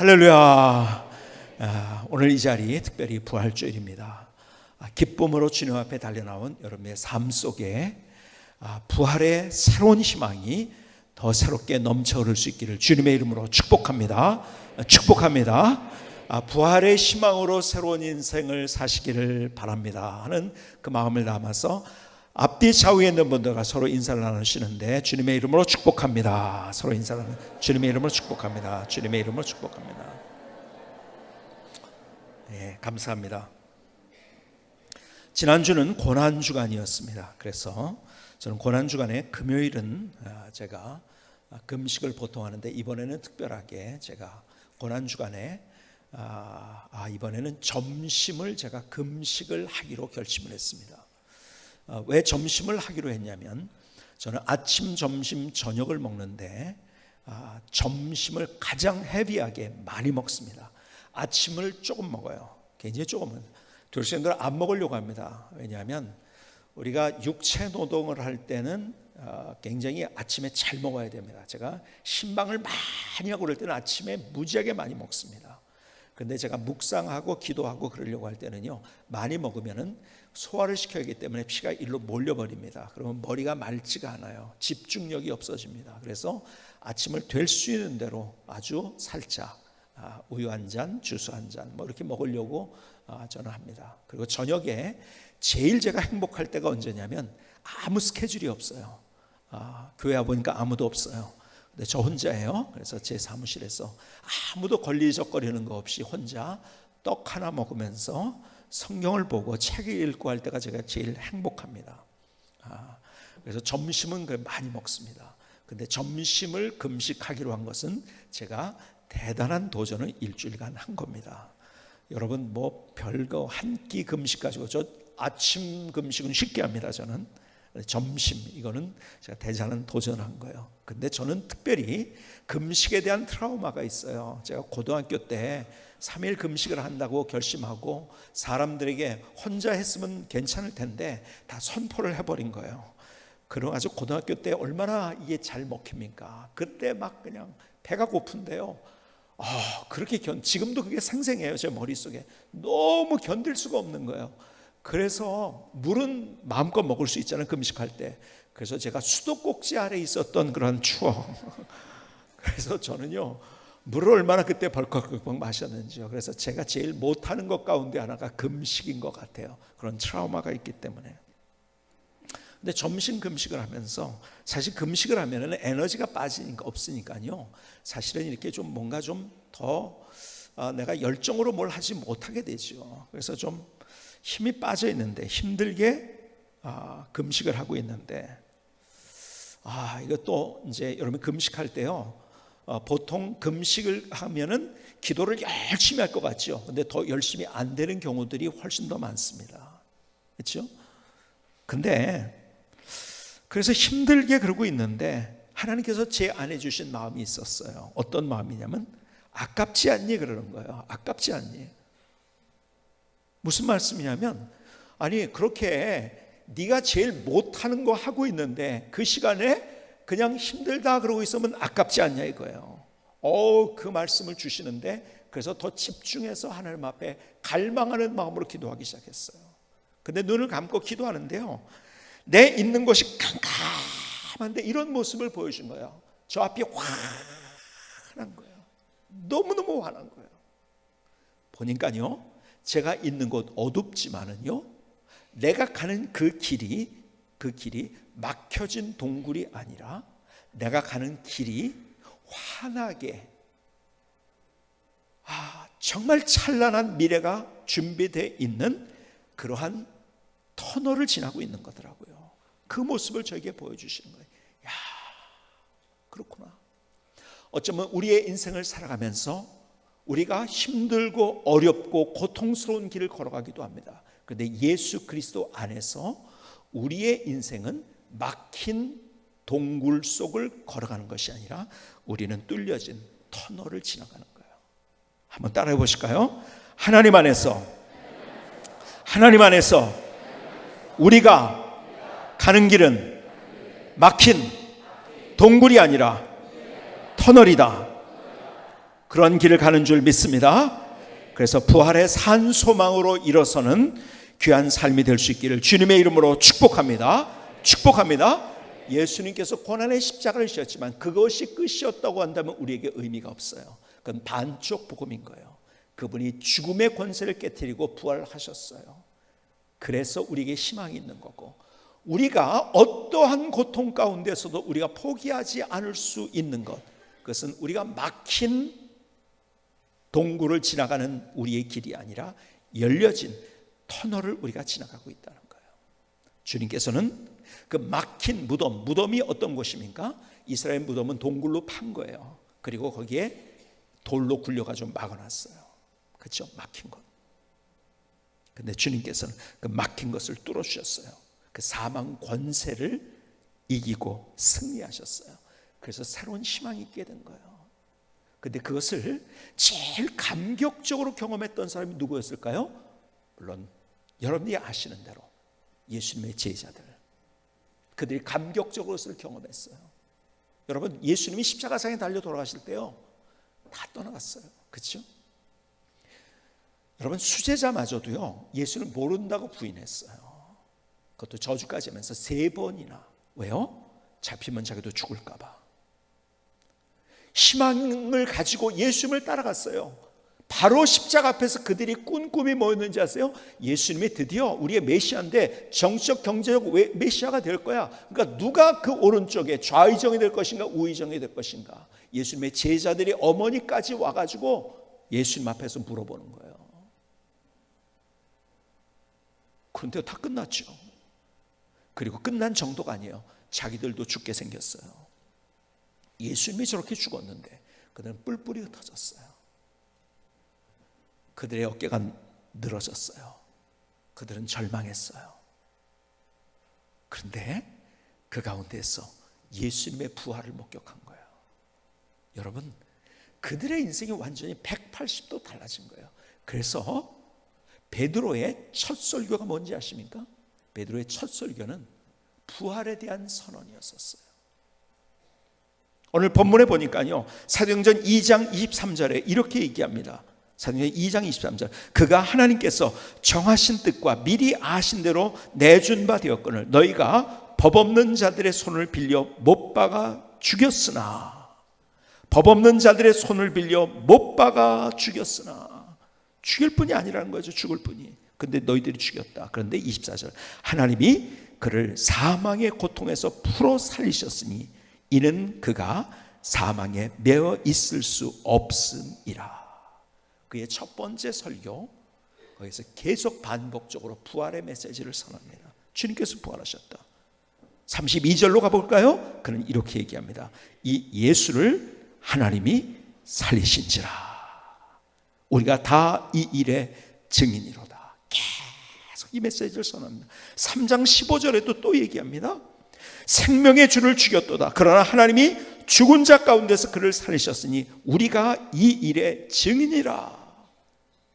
할렐루야. 오늘 이 자리 특별히 부활주일입니다. 기쁨으로 주님 앞에 달려나온 여러분의 삶 속에 부활의 새로운 희망이 더 새롭게 넘쳐 흐를 수 있기를 주님의 이름으로 축복합니다. 부활의 희망으로 새로운 인생을 사시기를 바랍니다 하는 그 마음을 담아서 앞뒤 좌우에 있는 분들과 서로 인사를 나누시는데 주님의 이름으로 축복합니다. 서로 인사를 주님의 이름으로 축복합니다. 주님의 이름으로 축복합니다. 네, 감사합니다. 지난주는 고난주간이었습니다. 그래서 저는 고난주간에 금요일은 제가 금식을 보통 하는데 이번에는 특별하게 제가 고난주간에 이번에는 점심을 제가 금식을 하기로 결심을 했습니다. 왜 점심을 하기로 했냐면 저는 아침, 점심, 저녁을 먹는데 점심을 가장 헤비하게 많이 먹습니다. 아침을 조금 먹어요. 굉장히 조금은. 교수님들은 안 먹으려고 합니다. 왜냐하면 우리가 육체 노동을 할 때는 굉장히 아침에 잘 먹어야 됩니다. 제가 신방을 많이 하고 그럴 때는 아침에 무지하게 많이 먹습니다. 그런데 제가 묵상하고 기도하고 그러려고 할 때는요, 많이 먹으면은 소화를 시켜야 하기 때문에 피가 일로 몰려버립니다. 그러면 머리가 맑지가 않아요. 집중력이 없어집니다. 그래서 아침을 될 수 있는 대로 아주 살짝 우유 한 잔, 주스 한 잔 뭐 이렇게 먹으려고 저는 합니다. 그리고 저녁에 제일 제가 행복할 때가 언제냐면 아무 스케줄이 없어요. 교회 와보니까 아무도 없어요. 근데 저 혼자예요. 그래서 제 사무실에서 아무도 걸리적거리는 거 없이 혼자 떡 하나 먹으면서 성경을 보고 책을 읽고 할 때가 제가 제일 행복합니다. 그래서 점심은 많이 먹습니다. 근데 점심을 금식하기로 한 것은 제가 대단한 도전을 일주일간 한 겁니다. 여러분 뭐 별거 한 끼 금식 가지고 저 아침 금식은 쉽게 합니다. 저는 점심 이거는 제가 대단한 도전을 한 거예요. 근데 저는 특별히 금식에 대한 트라우마가 있어요. 제가 고등학교 때 3일 금식을 한다고 결심하고 사람들에게 혼자 했으면 괜찮을 텐데 다 선포를 해버린 거예요. 그래가지고 고등학교 때 얼마나 이게 잘 먹힙니까? 그때 막 그냥 배가 고픈데요. 그렇게 지금도 그게 생생해요. 제 머릿속에. 너무 견딜 수가 없는 거예요. 그래서 물은 마음껏 먹을 수 있잖아요, 금식할 때. 그래서 제가 수도꼭지 아래 있었던 그런 추억. 그래서 저는요, 물을 얼마나 그때 벌컥벌컥 마셨는지요. 그래서 제가 제일 못하는 것 가운데 하나가 금식인 것 같아요. 그런 트라우마가 있기 때문에. 근데 점심 금식을 하면서 사실 금식을 하면은 에너지가 빠지니까 없으니까요. 사실은 이렇게 좀 뭔가 좀 더 내가 열정으로 뭘 하지 못하게 되죠. 그래서 좀 힘이 빠져 있는데 힘들게 금식을 하고 있는데 이것도 이제 여러분 금식할 때요. 보통 금식을 하면은 기도를 열심히 할 것 같죠. 근데 더 열심히 안 되는 경우들이 훨씬 더 많습니다. 그렇죠? 근데 그래서 힘들게 그러고 있는데 하나님께서 제 안에 주신 마음이 있었어요. 어떤 마음이냐면 아깝지 않니 그러는 거예요. 아깝지 않니? 무슨 말씀이냐면 아니 그렇게 네가 제일 못하는 거 하고 있는데 그 시간에 그냥 힘들다 그러고 있으면 아깝지 않냐 이거예요. 그 말씀을 주시는데 그래서 더 집중해서 하나님 앞에 갈망하는 마음으로 기도하기 시작했어요. 근데 눈을 감고 기도하는데요, 내 있는 곳이 깜깜한데 이런 모습을 보여준 거예요. 저 앞이 환한 거예요. 너무너무 환한 거예요. 보니까요, 제가 있는 곳 어둡지만은요, 내가 가는 그 길이 막혀진 동굴이 아니라 내가 가는 길이 환하게 정말 찬란한 미래가 준비되어 있는 그러한 터널을 지나고 있는 거더라고요. 그 모습을 저에게 보여주시는 거예요. 그렇구나. 어쩌면 우리의 인생을 살아가면서 우리가 힘들고 어렵고 고통스러운 길을 걸어가기도 합니다. 그런데 예수 그리스도 안에서 우리의 인생은 막힌 동굴 속을 걸어가는 것이 아니라 우리는 뚫려진 터널을 지나가는 거예요. 한번 따라해 보실까요? 하나님 안에서 우리가 가는 길은 막힌 동굴이 아니라 터널이다. 그런 길을 가는 줄 믿습니다. 그래서 부활의 산 소망으로 일어서는 귀한 삶이 될 수 있기를 주님의 이름으로 축복합니다. 축복합니다. 예수님께서 고난의 십자가를 지셨지만 그것이 끝이었다고 한다면 우리에게 의미가 없어요. 그건 반쪽 복음인 거예요. 그분이 죽음의 권세를 깨뜨리고 부활하셨어요. 그래서 우리에게 희망이 있는 거고, 우리가 어떠한 고통 가운데서도 우리가 포기하지 않을 수 있는 것, 그것은 우리가 막힌 동굴을 지나가는 우리의 길이 아니라 열려진 터널을 우리가 지나가고 있다는 거예요. 주님께서는 그 막힌 무덤이 어떤 곳입니까? 이스라엘 무덤은 동굴로 판 거예요. 그리고 거기에 돌로 굴려가지고 막아놨어요. 그렇죠? 막힌 것. 근데 주님께서는 그 막힌 것을 뚫어주셨어요. 그 사망 권세를 이기고 승리하셨어요. 그래서 새로운 희망이 있게 된 거예요. 근데 그것을 제일 감격적으로 경험했던 사람이 누구였을까요? 물론 여러분이 아시는 대로 예수님의 제자들. 그들이 감격적으로 그것을 경험했어요. 여러분, 예수님이 십자가상에 달려 돌아가실 때요, 다 떠나갔어요. 그렇죠? 여러분, 수제자마저도요 예수를 모른다고 부인했어요. 그것도 저주까지 하면서 3번이나. 왜요? 잡히면 자기도 죽을까 봐. 희망을 가지고 예수님을 따라갔어요. 바로 십자가 앞에서 그들이 꾼 꿈이 뭐였는지 아세요? 예수님이 드디어 우리의 메시아인데 정치적 경제적 메시아가 될 거야. 그러니까 누가 그 오른쪽에 좌의정이 될 것인가 우의정이 될 것인가. 예수님의 제자들이 어머니까지 와가지고 예수님 앞에서 물어보는 거예요. 그런데 다 끝났죠. 그리고 끝난 정도가 아니에요. 자기들도 죽게 생겼어요. 예수님이 저렇게 죽었는데 그들은 뿔뿔이 흩어졌어요. 그들의 어깨가 늘어졌어요. 그들은 절망했어요. 그런데 그 가운데에서 예수님의 부활을 목격한 거예요. 여러분, 그들의 인생이 완전히 180도 달라진 거예요. 그래서 베드로의 첫 설교가 뭔지 아십니까? 베드로의 첫 설교는 부활에 대한 선언이었었어요. 오늘 본문에 보니까요, 사도행전 2장 23절에 이렇게 얘기합니다. 사도행전 2장 23절, 그가 하나님께서 정하신 뜻과 미리 아신 대로 내준 바 되었거늘 너희가 법 없는 자들의 손을 빌려 못 박아 죽였으나, 법 없는 자들의 손을 빌려 못 박아 죽였으나, 죽일 뿐이 아니라는 거죠. 죽을 뿐이. 근데 너희들이 죽였다. 그런데 24절, 하나님이 그를 사망의 고통에서 풀어 살리셨으니 이는 그가 사망에 매어 있을 수 없음이라. 그의 첫 번째 설교, 거기서 계속 반복적으로 부활의 메시지를 선언합니다. 주님께서 부활하셨다. 32절로 가볼까요? 그는 이렇게 얘기합니다. 이 예수를 하나님이 살리신지라. 우리가 다 이 일의 증인이로다. 계속 이 메시지를 선언합니다. 3장 15절에도 또 얘기합니다. 생명의 주를 죽였도다. 그러나 하나님이 죽은 자 가운데서 그를 살리셨으니 우리가 이 일의 증인이라.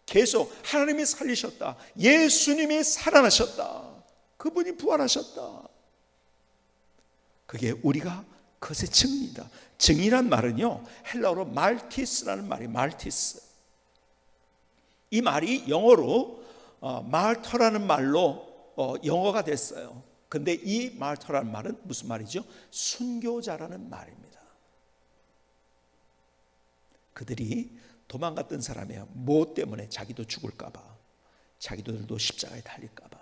계속 하나님이 살리셨다. 예수님이 살아나셨다. 그분이 부활하셨다. 그게 우리가 그것의 증인이다. 증인이란 말은요, 헬라어로 말티스라는 말이 말티스. 이 말이 영어로 말터라는 말로 영어가 됐어요. 근데 이 말터라는 말은 무슨 말이죠? 순교자라는 말입니다. 그들이 도망갔던 사람이에요. 뭐 때문에? 자기도 죽을까 봐, 자기들도 십자가에 달릴까 봐,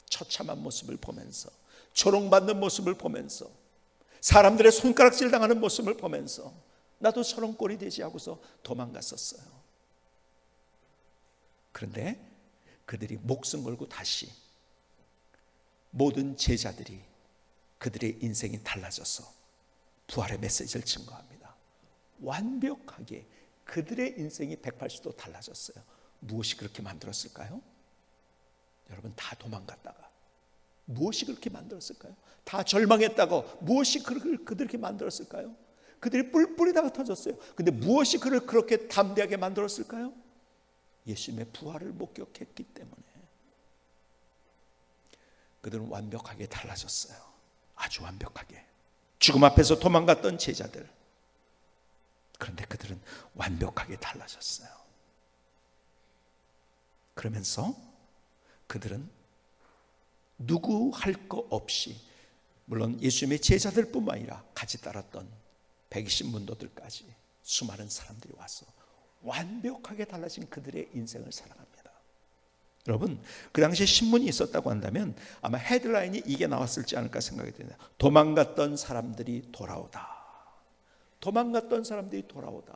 처참한 모습을 보면서, 조롱받는 모습을 보면서, 사람들의 손가락질 당하는 모습을 보면서 나도 저런 꼴이 되지 하고서 도망갔었어요. 그런데 그들이 목숨 걸고 다시, 모든 제자들이 그들의 인생이 달라져서 부활의 메시지를 증거합니다. 완벽하게 그들의 인생이 180도 달라졌어요. 무엇이 그렇게 만들었을까요? 여러분, 다 도망갔다가 무엇이 그렇게 만들었을까요? 다 절망했다고 무엇이 그들에게 만들었을까요? 그들이 뿔뿔이 다 흩어졌어요. 근데 무엇이 그를 그렇게 담대하게 만들었을까요? 예수님의 부활을 목격했기 때문에. 그들은 완벽하게 달라졌어요. 아주 완벽하게. 죽음 앞에서 도망갔던 제자들, 그런데 그들은 완벽하게 달라졌어요. 그러면서 그들은 누구 할 거 없이, 물론 예수님의 제자들뿐만 아니라 같이 따랐던 120문도들까지 수많은 사람들이 와서 완벽하게 달라진 그들의 인생을 살아갑니다. 여러분, 그 당시에 신문이 있었다고 한다면 아마 헤드라인이 이게 나왔을지 않을까 생각이 듭니다. 도망갔던 사람들이 돌아오다. 도망갔던 사람들이 돌아오다.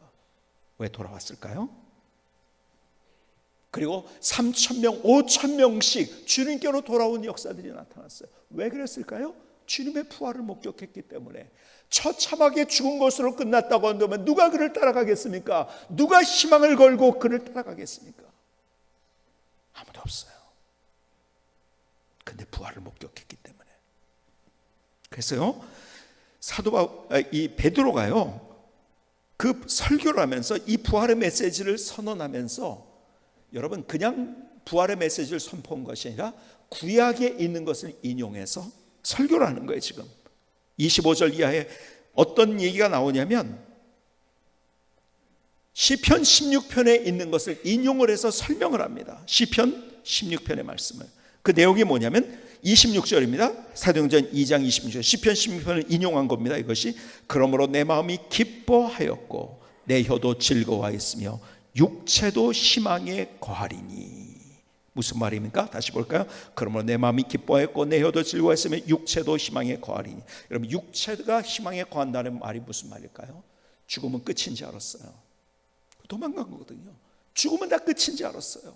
왜 돌아왔을까요? 그리고 3,000명, 5,000명씩 주님께로 돌아온 역사들이 나타났어요. 왜 그랬을까요? 주님의 부활을 목격했기 때문에. 처참하게 죽은 것으로 끝났다고 한다면 누가 그를 따라가겠습니까? 누가 희망을 걸고 그를 따라가겠습니까? 아무도 없어요. 근데 부활을 목격했기 때문에. 그래서요, 이 베드로가요, 그 설교를 하면서 이 부활의 메시지를 선언하면서, 여러분, 그냥 부활의 메시지를 선포한 것이 아니라 구약에 있는 것을 인용해서 설교를 하는 거예요. 지금 25절 이하에 어떤 얘기가 나오냐면 시편 16편에 있는 것을 인용을 해서 설명을 합니다. 시편 16편의 말씀을. 그 내용이 뭐냐면 26절입니다. 사도행전 2장 26절, 시편 16편을 인용한 겁니다. 이것이 그러므로 내 마음이 기뻐하였고 내 혀도 즐거워하였으며 육체도 희망에 거하리니. 무슨 말입니까? 다시 볼까요? 그러므로 내 마음이 기뻐했고 내 혀도 즐거워했으며 육체도 희망에 거하리니. 여러분, 육체가 희망에 거한다는 말이 무슨 말일까요? 죽으면 끝인 줄 알았어요. 도망간 거거든요. 죽으면 다 끝인 줄 알았어요.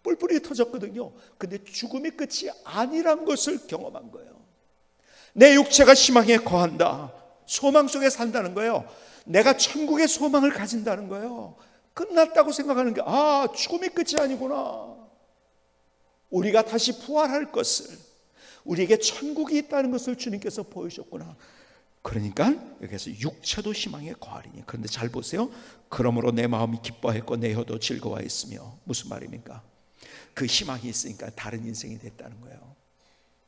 뿔뿔이 터졌거든요. 근데 죽음이 끝이 아니란 것을 경험한 거예요. 내 육체가 희망에 거한다. 소망 속에 산다는 거예요. 내가 천국의 소망을 가진다는 거예요. 끝났다고 생각하는 게, 죽음이 끝이 아니구나. 우리가 다시 부활할 것을, 우리에게 천국이 있다는 것을 주님께서 보여줬구나. 그러니까 여기서 육체도 희망에 거하리니. 그런데 잘 보세요. 그러므로 내 마음이 기뻐했고 내 혀도 즐거워했으며. 무슨 말입니까? 그 희망이 있으니까 다른 인생이 됐다는 거예요.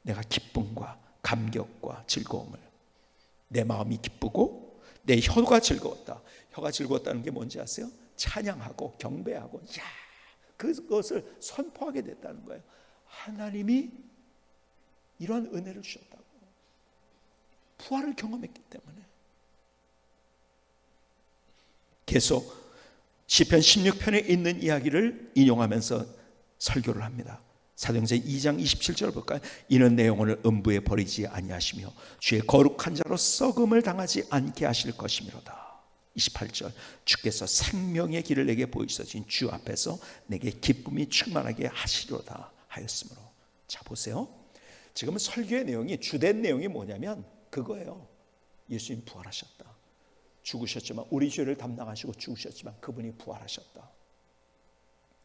내가 기쁨과 감격과 즐거움을, 내 마음이 기쁘고 내 혀가 즐거웠다. 혀가 즐거웠다는 게 뭔지 아세요? 찬양하고 경배하고 그것을 선포하게 됐다는 거예요. 하나님이 이런 은혜를 주셨다고. 부활을 경험했기 때문에. 계속 시편 16편에 있는 이야기를 인용하면서 설교를 합니다. 사도행전 2장 27절 볼까요? 이는 내 영혼을 음부에 버리지 아니하시며 주의 거룩한 자로 썩음을 당하지 않게 하실 것이미로다. 28절, 주께서 생명의 길을 내게 보이셔진 주 앞에서 내게 기쁨이 충만하게 하시리로다 하였으므로. 자, 보세요. 지금 설교의 내용이, 주된 내용이 뭐냐면 그거예요. 예수님 부활하셨다. 죽으셨지만, 우리 죄를 담당하시고 죽으셨지만 그분이 부활하셨다.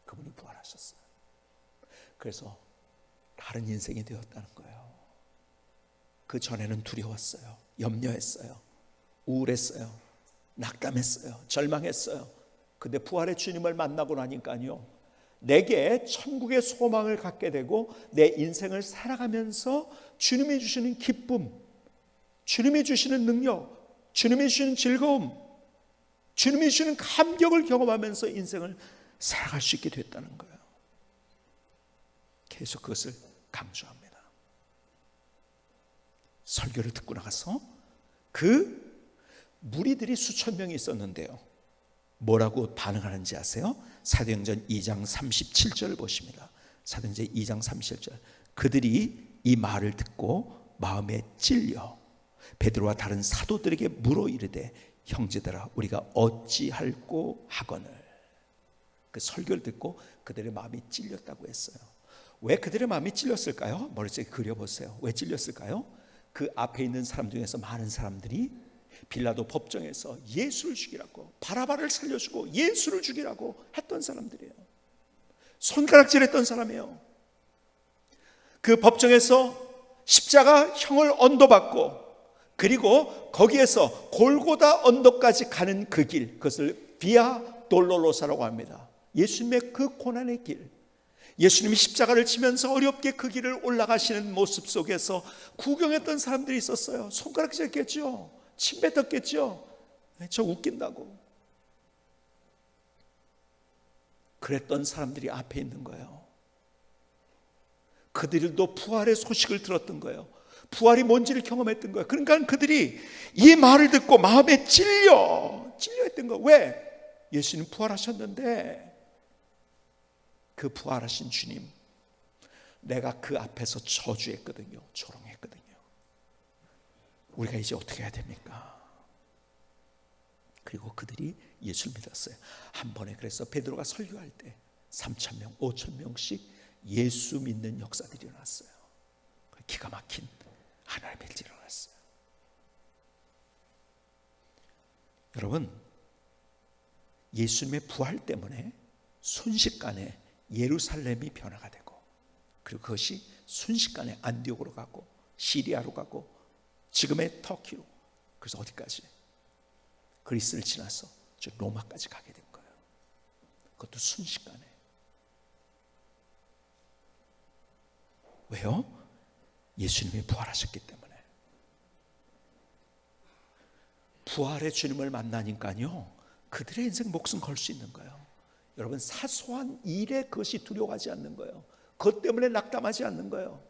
그분이 부활하셨어요. 그래서 다른 인생이 되었다는 거예요. 그 전에는 두려웠어요. 염려했어요. 우울했어요. 낙담했어요. 절망했어요. 근데 부활의 주님을 만나고 나니까요, 내게 천국의 소망을 갖게 되고 내 인생을 살아가면서 주님이 주시는 기쁨, 주님이 주시는 능력, 주님이 주시는 즐거움, 주님이 주시는 감격을 경험하면서 인생을 살아갈 수 있게 됐다는 거예요. 계속 그것을 강조합니다. 설교를 듣고 나가서 그 무리들이 수천 명이 있었는데요, 뭐라고 반응하는지 아세요? 사도행전 2장 37절 보십니다. 사도행전 2장 37절. 그들이 이 말을 듣고 마음에 찔려 베드로와 다른 사도들에게 물어 이르되 형제들아 우리가 어찌할꼬 하거늘. 그 설교를 듣고 그들의 마음이 찔렸다고 했어요. 왜 그들의 마음이 찔렸을까요? 머릿속에 그려보세요. 왜 찔렸을까요? 그 앞에 있는 사람 중에서 많은 사람들이 빌라도 법정에서 예수를 죽이라고, 바라바를 살려주고 예수를 죽이라고 했던 사람들이에요. 손가락질했던 사람이에요. 그 법정에서 십자가형을 언도받고, 그리고 거기에서 골고다 언덕까지 가는 그 길, 그것을 비아 돌로로사라고 합니다. 예수님의 그 고난의 길, 예수님이 십자가를 치면서 어렵게 그 길을 올라가시는 모습 속에서 구경했던 사람들이 있었어요. 손가락질했겠죠. 침 뱉었겠죠. 저 웃긴다고. 그랬던 사람들이 앞에 있는 거예요. 그들도 부활의 소식을 들었던 거예요. 부활이 뭔지를 경험했던 거예요. 그러니까 그들이 이 말을 듣고 마음에 찔려했던 거예요. 왜? 예수님 부활하셨는데 그 부활하신 주님, 내가 그 앞에서 저주했거든요. 조롱했거든요. 우리가 이제 어떻게 해야 됩니까? 그리고 그들이 예수를 믿었어요. 한 번에 그래서 베드로가 설교할 때 3,000명, 5,000명씩 예수 믿는 역사들이 일어났어요. 기가 막힌 하나님의 일이 일어났어요. 여러분, 예수님의 부활 때문에 순식간에 예루살렘이 변화가 되고, 그리고 그것이 순식간에 안디옥으로 가고 시리아로 가고 지금의 터키로, 그래서 어디까지? 그리스를 지나서 저 로마까지 가게 된 거예요. 그것도 순식간에. 왜요? 예수님이 부활하셨기 때문에. 부활의 주님을 만나니까요, 그들의 인생 목숨 걸 수 있는 거예요. 여러분, 사소한 일에 그것이 두려워하지 않는 거예요. 그것 때문에 낙담하지 않는 거예요.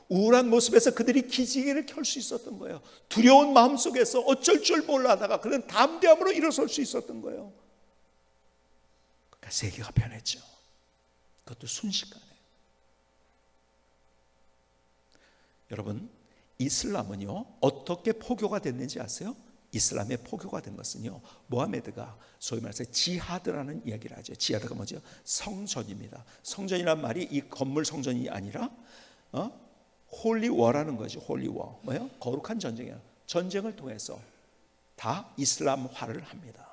우울한 모습에서 그들이 기지개를 켤 수 있었던 거예요. 두려운 마음 속에서 어쩔 줄 몰라 하다가 그는 담대함으로 일어설 수 있었던 거예요. 그러니까 세계가 변했죠. 그것도 순식간에. 여러분, 이슬람은요 어떻게 포교가 됐는지 아세요? 이슬람의 포교가 된 것은요, 모하메드가 소위 말해서 지하드라는 이야기를 하죠. 지하드가 뭐죠? 성전입니다. 성전이란 말이 이 건물 성전이 아니라 홀리워라는 거죠. 홀리워. 뭐예요? 거룩한 전쟁이야. 전쟁을 통해서 다 이슬람화를 합니다.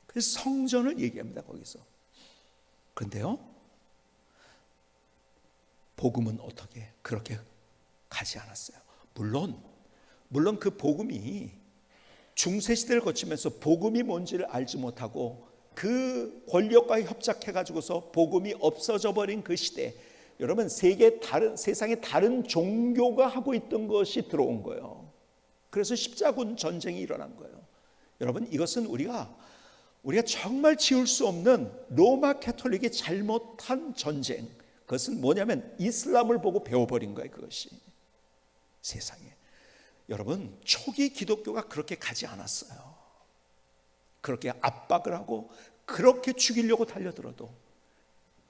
그래서 성전을 얘기합니다, 거기서. 그런데요, 복음은 어떻게 그렇게 가지 않았어요. 물론 그 복음이 중세시대를 거치면서 복음이 뭔지를 알지 못하고 그 권력과 협작해 가지고서 복음이 없어져 버린 그 시대, 여러분, 세상에 다른 종교가 하고 있던 것이 들어온 거예요. 그래서 십자군 전쟁이 일어난 거예요. 여러분, 이것은 우리가 정말 지울 수 없는 로마 캐톨릭이 잘못한 전쟁. 그것은 뭐냐면 이슬람을 보고 배워버린 거예요. 그것이 세상에. 여러분, 초기 기독교가 그렇게 가지 않았어요. 그렇게 압박을 하고 그렇게 죽이려고 달려들어도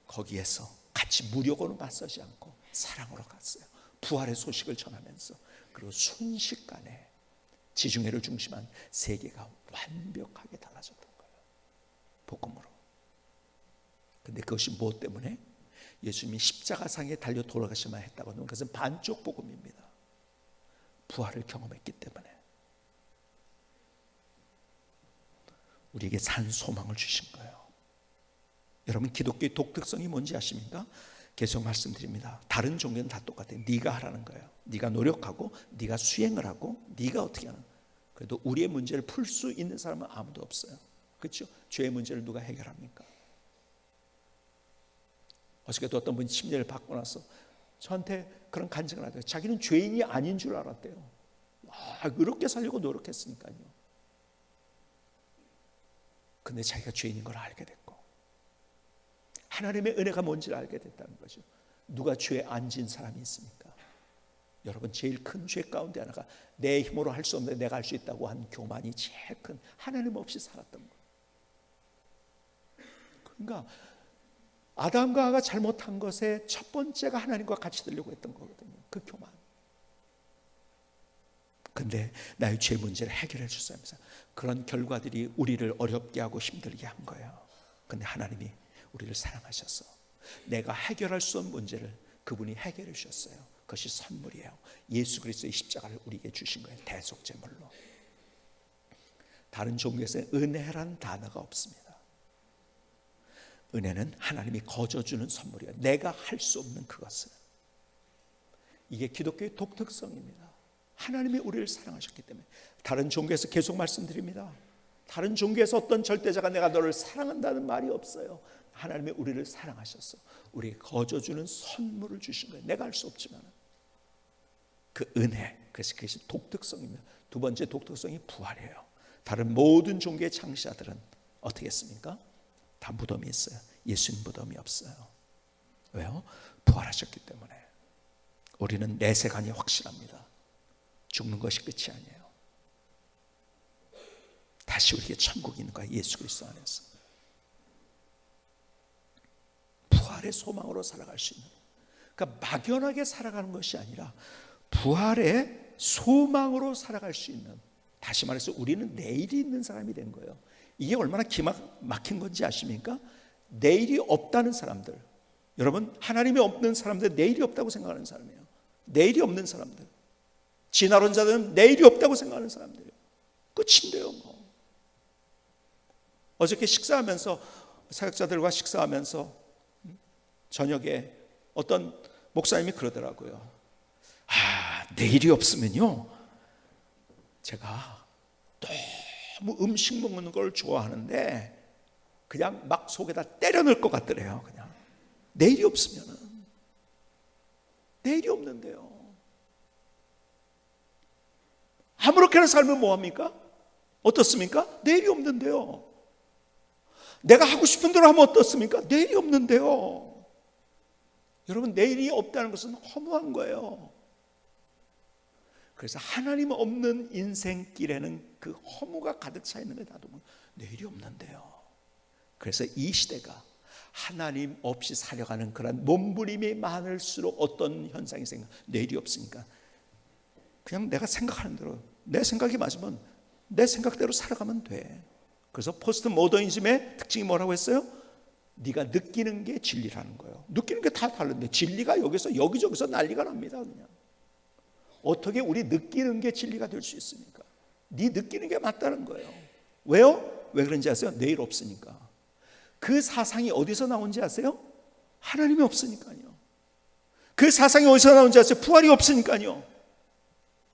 거기에서 같이 무력으로 맞서지 않고 사랑으로 갔어요. 부활의 소식을 전하면서. 그리고 순식간에 지중해를 중심한 세계가 완벽하게 달라졌던 거예요. 복음으로. 근데 그것이 무엇 때문에? 예수님이 십자가상에 달려 돌아가셔만 했다고 하는 것은 반쪽 복음입니다. 부활을 경험했기 때문에. 우리에게 산 소망을 주신 거예요. 여러분, 기독교의 독특성이 뭔지 아십니까? 계속 말씀드립니다. 다른 종교는 다 똑같아요. 네가 하라는 거예요. 네가 노력하고 네가 수행을 하고 네가 어떻게 하는. 그래도 우리의 문제를 풀 수 있는 사람은 아무도 없어요. 그렇죠? 죄의 문제를 누가 해결합니까? 어저께도 어떤 분이 침례를 받고 나서 저한테 그런 간증을 하더라고요. 자기는 죄인이 아닌 줄 알았대요. 그렇게 살려고 노력했으니까요. 근데 자기가 죄인인 걸 알게 됐고 하나님의 은혜가 뭔지를 알게 됐다는 거죠. 누가 죄에 안 진 사람이 있습니까? 여러분, 제일 큰 죄 가운데 하나가 내 힘으로 할 수 없는데 내가 할 수 있다고 한 교만이 제일 큰, 하나님 없이 살았던 거예요. 그러니까 아담과 하와가 잘못한 것의 첫 번째가 하나님과 같이 되려고 했던 거거든요. 그 교만. 근데 나의 죄 문제를 해결해 주시면서 그런 결과들이 우리를 어렵게 하고 힘들게 한 거예요. 근데 하나님이 우리를 사랑하셔서 내가 해결할 수 없는 문제를 그분이 해결해 주셨어요. 그것이 선물이에요. 예수 그리스도의 십자가를 우리에게 주신 거예요. 대속제물로. 다른 종교에서는 은혜란 단어가 없습니다. 은혜는 하나님이 거저주는 선물이에요. 내가 할 수 없는 그것을. 이게 기독교의 독특성입니다. 하나님이 우리를 사랑하셨기 때문에. 다른 종교에서 계속 말씀드립니다. 다른 종교에서 어떤 절대자가 내가 너를 사랑한다는 말이 없어요. 하나님이 우리를 사랑하셔서 우리에게 거저주는 선물을 주신 거예요. 내가 할 수 없지만. 그 은혜, 그래서 그것이 독특성입니다. 두 번째 독특성이 부활이에요. 다른 모든 종교의 창시자들은 어떻게 했습니까? 다 무덤이 있어요. 예수님 무덤이 없어요. 왜요? 부활하셨기 때문에. 우리는 내세관이 확실합니다. 죽는 것이 끝이 아니에요. 다시 우리에게 천국이 있는 거예요. 예수 그리스도 안에서. 부활의 소망으로 살아갈 수 있는, 그러니까 막연하게 살아가는 것이 아니라 부활의 소망으로 살아갈 수 있는, 다시 말해서 우리는 내일이 있는 사람이 된 거예요. 이게 얼마나 막힌 건지 아십니까? 내일이 없다는 사람들, 여러분, 하나님이 없는 사람들, 내일이 없다고 생각하는 사람이에요. 내일이 없는 사람들, 진화론자들은 내일이 없다고 생각하는 사람들이에요. 끝인데요 뭐. 어저께 식사하면서, 사역자들과 식사하면서 저녁에 어떤 목사님이 그러더라고요. 내일이 없으면요, 제가 너무 음식 먹는 걸 좋아하는데 그냥 막 속에다 때려 넣을 것 같더래요. 그냥 내일이 없으면은. 내일이 없는데요. 아무렇게나 살면 뭐합니까? 어떻습니까? 내일이 없는데요. 내가 하고 싶은 대로 하면 어떻습니까? 내일이 없는데요. 여러분, 내일이 없다는 것은 허무한 거예요. 그래서 하나님 없는 인생길에는 그 허무가 가득 차 있는 게 놔두면 내일이 없는데요. 그래서 이 시대가 하나님 없이 살아가는 그런 몸부림이 많을수록 어떤 현상이 생겨? 내일이 없으니까 그냥 내가 생각하는 대로, 내 생각이 맞으면 내 생각대로 살아가면 돼. 그래서 포스트 모더니즘의 특징이 뭐라고 했어요? 네가 느끼는 게 진리라는 거예요. 느끼는 게 다 다른데 진리가 여기서 여기저기서 난리가 납니다. 그냥 어떻게 우리 느끼는 게 진리가 될 수 있습니까? 네 느끼는 게 맞다는 거예요. 왜요? 왜 그런지 아세요? 내일 없으니까. 그 사상이 어디서 나온지 아세요? 하나님이 없으니까요. 그 사상이 어디서 나온지 아세요? 부활이 없으니까요.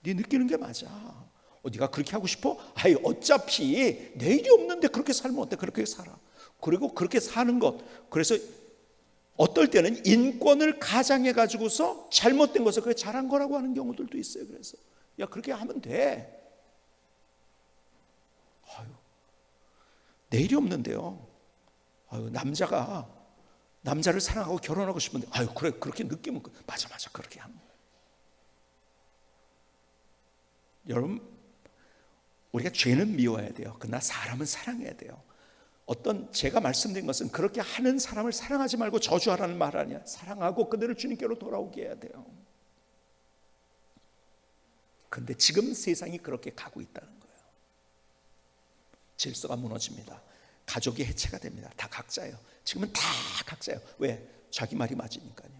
네 느끼는 게 맞아. 네가 그렇게 하고 싶어? 어차피 내일이 없는데 그렇게 살면 어때? 그렇게 살아. 그리고 그렇게 사는 것, 그래서 어떨 때는 인권을 가장해 가지고서 잘못된 것을 그게 잘한 거라고 하는 경우들도 있어요. 그래서 야, 그렇게 하면 돼. 내일이 없는데요. 남자가 남자를 사랑하고 결혼하고 싶은데 그래, 그렇게 느끼면 맞아 그렇게 하는 거예요. 여러분, 우리가 죄는 미워해야 돼요. 그러나 사람은 사랑해야 돼요. 어떤 제가 말씀드린 것은 그렇게 하는 사람을 사랑하지 말고 저주하라는 말 아니야. 사랑하고 그들을 주님께로 돌아오게 해야 돼요. 그런데 지금 세상이 그렇게 가고 있다는 거예요. 질서가 무너집니다. 가족이 해체가 됩니다. 다 각자예요. 지금은 다 각자예요. 왜? 자기 말이 맞으니까요.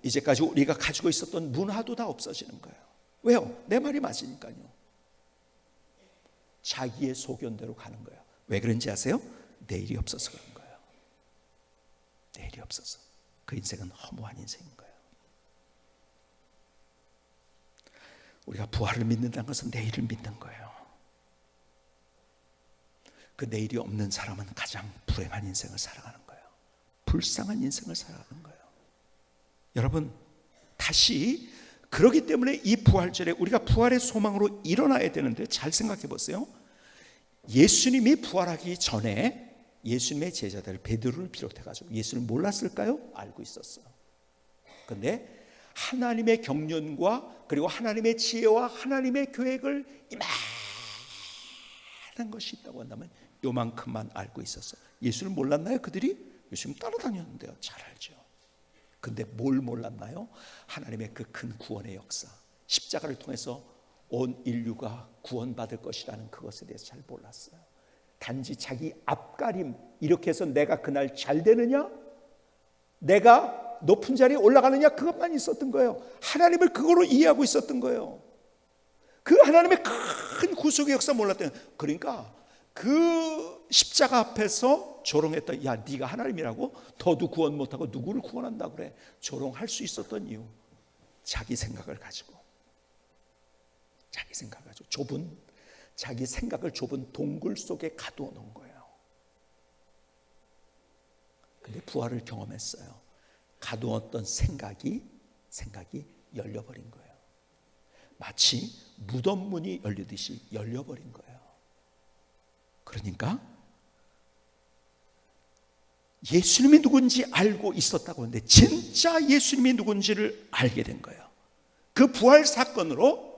이제까지 우리가 가지고 있었던 문화도 다 없어지는 거예요. 왜요? 내 말이 맞으니까요. 자기의 소견대로 가는 거예요. 왜 그런지 아세요? 내일이 없어서 그런 거예요. 내일이 없어서. 그 인생은 허무한 인생인 거예요. 우리가 부활을 믿는다는 것은 내일을 믿는 거예요. 그 내일이 없는 사람은 가장 불행한 인생을 살아가는 거예요. 불쌍한 인생을 살아가는 거예요. 여러분, 다시 그렇기 때문에 이 부활절에 우리가 부활의 소망으로 일어나야 되는데, 잘 생각해 보세요. 예수님이 부활하기 전에 예수님의 제자들 베드로를 비롯해가지고 예수를 몰랐을까요? 알고 있었어요. 그런데 하나님의 경륜과 그리고 하나님의 지혜와 하나님의 계획을 이만한 것이 있다고 한다면 요만큼만 알고 있었어요. 예수를 몰랐나요? 그들이? 예수님 따라다녔는데요. 잘 알죠. 근데 뭘 몰랐나요? 하나님의 그 큰 구원의 역사, 십자가를 통해서 온 인류가 구원받을 것이라는 그것에 대해서 잘 몰랐어요. 단지 자기 앞가림, 이렇게 해서 내가 그날 잘 되느냐, 내가 높은 자리에 올라가느냐, 그것만 있었던 거예요. 하나님을 그거로 이해하고 있었던 거예요. 그 하나님의 큰 구속의 역사 몰랐대요. 그러니까 그 십자가 앞에서 조롱했던, 야, 네가 하나님이라고? 너도 구원 못하고 누구를 구원한다 그래? 조롱할 수 있었던 이유, 자기 생각을 가지고, 자기 생각을 좁은 동굴 속에 가두어 놓은 거예요. 근데 부활을 경험했어요. 가두었던 생각이 열려버린 거예요. 마치 무덤 문이 열리듯이 열려버린 거예요. 그러니까 예수님이 누군지 알고 있었다고 하는데 진짜 예수님이 누군지를 알게 된 거예요. 그 부활 사건으로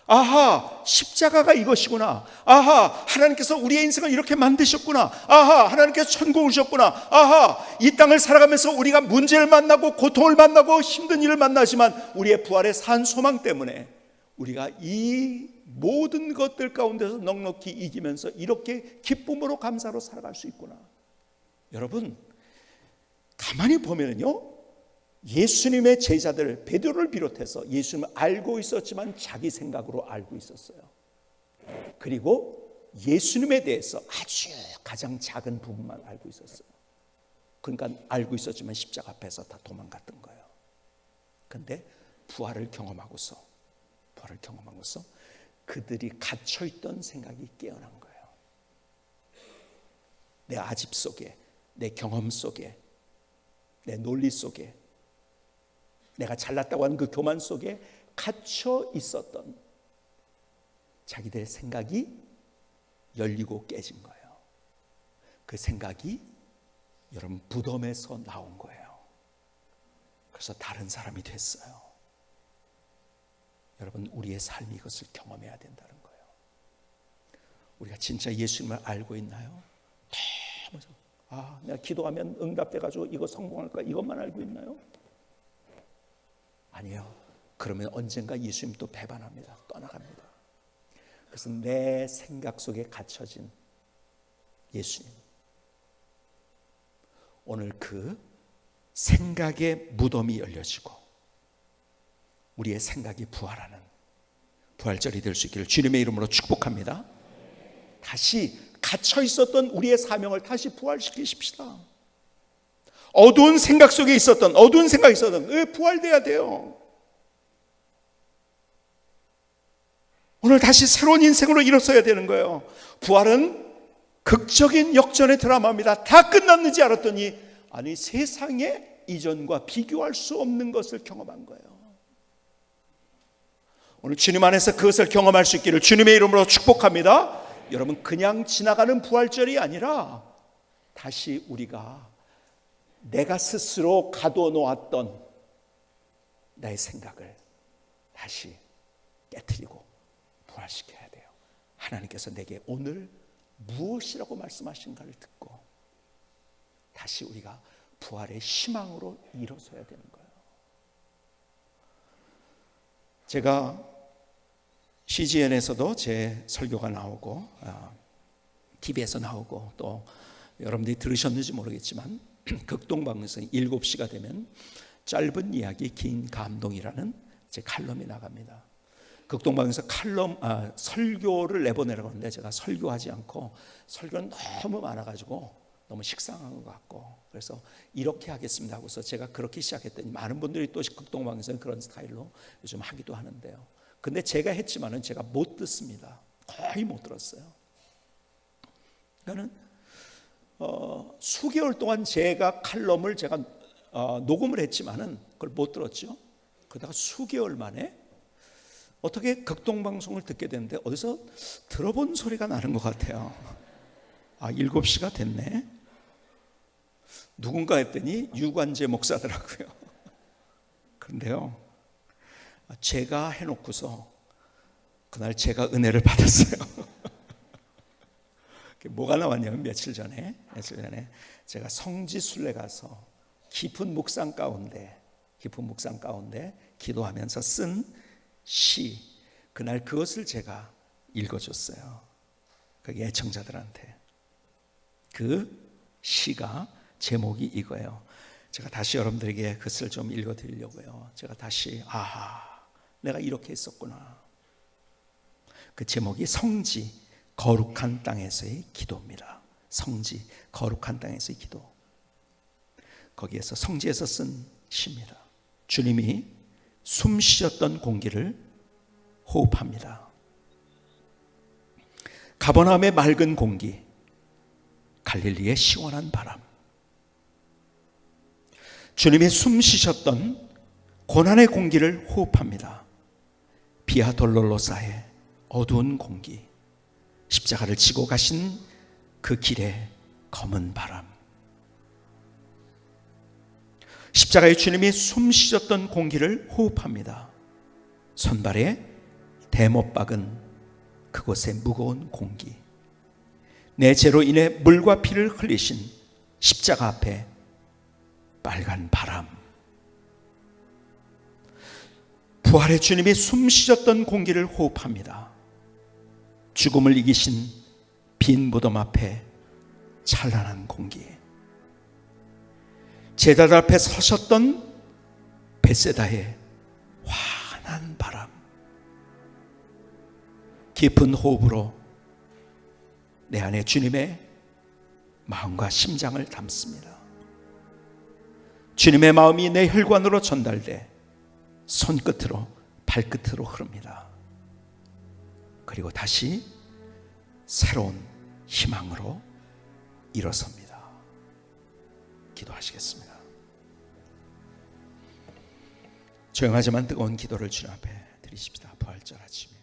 아하, 십자가가 이것이구나. 아하, 하나님께서 우리의 인생을 이렇게 만드셨구나. 아하, 하나님께서 천국을 주셨구나. 아하, 이 땅을 살아가면서 우리가 문제를 만나고 고통을 만나고 힘든 일을 만나지만 우리의 부활의 산 소망 때문에 우리가 이 모든 것들 가운데서 넉넉히 이기면서 이렇게 기쁨으로 감사로 살아갈 수 있구나. 여러분, 가만히 보면요, 예수님의 제자들 베드로를 비롯해서 예수님을 알고 있었지만 자기 생각으로 알고 있었어요. 그리고 예수님에 대해서 아주 가장 작은 부분만 알고 있었어요. 그러니까 알고 있었지만 십자가 앞에서 다 도망갔던 거예요. 그런데 부활을 경험하고서 그들이 갇혀있던 생각이 깨어난 거예요. 내 아집 속에, 내 경험 속에, 내 논리 속에, 내가 잘났다고 하는 그 교만 속에 갇혀 있었던 자기들의 생각이 열리고 깨진 거예요. 그 생각이 여러분 무덤에서 나온 거예요. 그래서 다른 사람이 됐어요. 여러분, 우리의 삶이 이것을 경험해야 된다는 거예요. 우리가 진짜 예수님을 알고 있나요? 내가 기도하면 응답돼가지고 이거 성공할까? 이것만 알고 있나요? 아니요. 그러면 언젠가 예수님 또 배반합니다. 떠나갑니다. 그래서 내 생각 속에 갇혀진 예수님, 오늘 그 생각의 무덤이 열려지고 우리의 생각이 부활하는 부활절이 될 수 있기를 주님의 이름으로 축복합니다. 다시 갇혀 있었던 우리의 사명을 다시 부활시키십시다. 어두운 생각이 있었던 부활돼야 돼요. 오늘 다시 새로운 인생으로 일어서야 되는 거예요. 부활은 극적인 역전의 드라마입니다. 다 끝났는지 알았더니 아니, 세상의 이전과 비교할 수 없는 것을 경험한 거예요. 오늘 주님 안에서 그것을 경험할 수 있기를 주님의 이름으로 축복합니다. 여러분, 그냥 지나가는 부활절이 아니라 다시 우리가 내가 스스로 가둬놓았던 나의 생각을 다시 깨트리고 부활시켜야 돼요. 하나님께서 내게 오늘 무엇이라고 말씀하신가를 듣고 다시 우리가 부활의 희망으로 일어서야 되는 거예요. 제가 CGN에서도 제 설교가 나오고 TV에서 나오고 또 여러분들이 들으셨는지 모르겠지만 극동방에서 7시가 되면 짧은 이야기 긴 감동이라는 제 칼럼이 나갑니다. 극동방에서 설교를 내보내라고 하는데 제가 설교하지 않고 설교는 너무 많아가지고 너무 식상한 것 같고 그래서 이렇게 하겠습니다 하고서 제가 그렇게 시작했더니 많은 분들이 또 극동방에서는 그런 스타일로 요즘 하기도 하는데요. 근데 제가 했지만은 제가 못 듣습니다. 거의 못 들었어요. 그러니까는 수개월 동안 제가 칼럼을 제가 녹음을 했지만은 그걸 못 들었죠. 그러다가 수개월 만에 어떻게 극동방송을 듣게 됐는데 어디서 들어본 소리가 나는 것 같아요. 7시가 됐네. 누군가 했더니 유관재 목사더라고요. 그런데요, 제가 해놓고서 그날 제가 은혜를 받았어요. 뭐가 나왔냐면 며칠 전에 제가 성지순례 가서 깊은 묵상 가운데 기도하면서 쓴 시, 그날 그것을 제가 읽어줬어요. 그 애청자들한테. 그 시가 제목이 이거예요. 제가 다시 여러분들에게 그것을 좀 읽어드리려고요. 제가 다시 내가 이렇게 했었구나. 그 제목이 성지 거룩한 땅에서의 기도입니다. 성지 거룩한 땅에서의 기도. 거기에서 성지에서 쓴 시입니다. 주님이 숨 쉬었던 공기를 호흡합니다. 가버나움의 맑은 공기, 갈릴리의 시원한 바람, 주님이 숨 쉬셨던 고난의 공기를 호흡합니다. 비아 돌로로사의 어두운 공기, 십자가를 지고 가신 그 길의 검은 바람, 십자가의 주님이 숨 쉬셨던 공기를 호흡합니다. 손발에 대못 박은 그곳의 무거운 공기, 내 죄로 인해 물과 피를 흘리신 십자가 앞에 빨간 바람, 부활의 주님이 숨 쉬셨던 공기를 호흡합니다. 죽음을 이기신 빈 무덤 앞에 찬란한 공기, 제단 앞에 서셨던 벳세다의 환한 바람, 깊은 호흡으로 내 안에 주님의 마음과 심장을 담습니다. 주님의 마음이 내 혈관으로 전달돼 손끝으로 발끝으로 흐릅니다. 그리고 다시 새로운 희망으로 일어섭니다. 기도하시겠습니다. 조용하지만 뜨거운 기도를 주님 앞에 드리십시다. 부활절 아침에